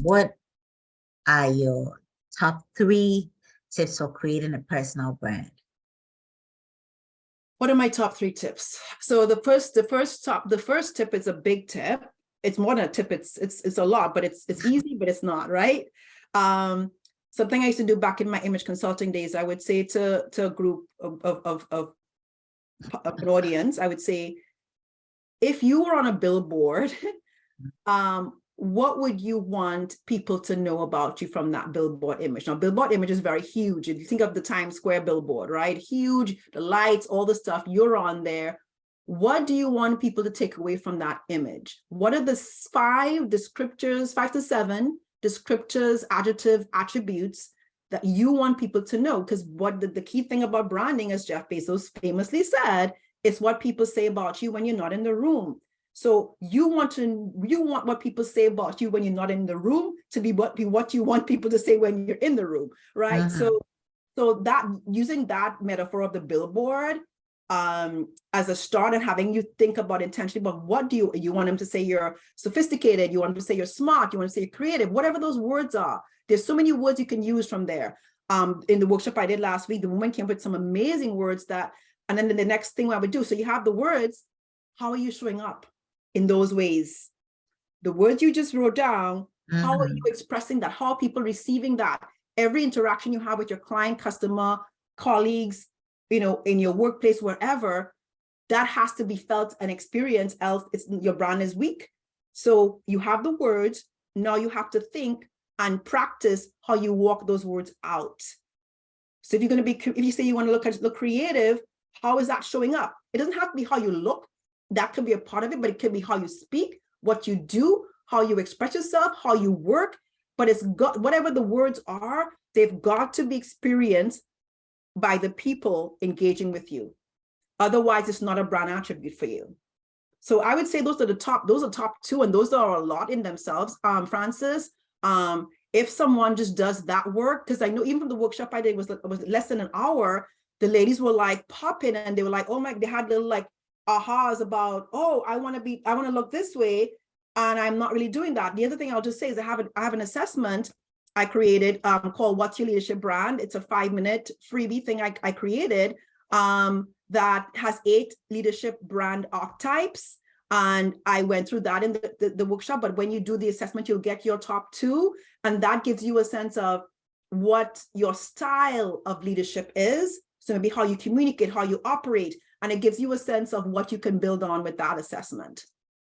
what are your top 3 tips for creating a personal brand? What are my top 3 tips? So the first tip is a big tip. It's more than a tip. It's a lot, but it's easy, but it's not, right? Something I used to do back in my image consulting days, I would say to a group of an audience, I would say, if you were on a billboard, what would you want people to know about you from that billboard image? Now, billboard image is very huge. If you think of the Times Square billboard, right? Huge, the lights, all the stuff, you're on there. What do you want people to take away from that image? What are the 5 descriptors, 5 to 7 descriptors, adjective, attributes that you want people to know? Because what the key thing about branding, as Jeff Bezos famously said, is what people say about you when you're not in the room. So you want what people say about you when you're not in the room to be what you want people to say when you're in the room, right? Mm-hmm. So that, using that metaphor of the billboard as a start, and having you think about intentionally, but what do you want them to say? You're sophisticated, you want them to say you're smart, you want to say you're creative, whatever those words are. There's so many words you can use from there. In the workshop I did last week, the woman came up with some amazing words and then the next thing I would do, so you have the words, how are you showing up in those ways? The words you just wrote down, how are you expressing that? How are people receiving that? Every interaction you have with your client, customer, colleagues, in your workplace, wherever, that has to be felt and experienced, else your brand is weak. So you have the words, now you have to think and practice how you walk those words out. So if you say you want to look creative, how is that showing up? It doesn't have to be how you look. That could be a part of it, but it could be how you speak, what you do, how you express yourself, how you work. But it's got, whatever the words are, they've got to be experienced by the people engaging with you. Otherwise, it's not a brand attribute for you. So I would say those are top 2, and those are a lot in themselves. Francis, if someone just does that work, because I know even from the workshop I did was less than an hour, the ladies were like popping and they were like, oh my, they had little like ahas about, oh, I want to look this way, and I'm not really doing that. The other thing I'll just say is I have an assessment I created called What's Your Leadership Brand? It's a 5-minute freebie thing I created that has 8 leadership brand archetypes. And I went through that in the workshop. But when you do the assessment, you'll get your top 2. And that gives you a sense of what your style of leadership is. So maybe how you communicate, how you operate. And it gives you a sense of what you can build on with that assessment.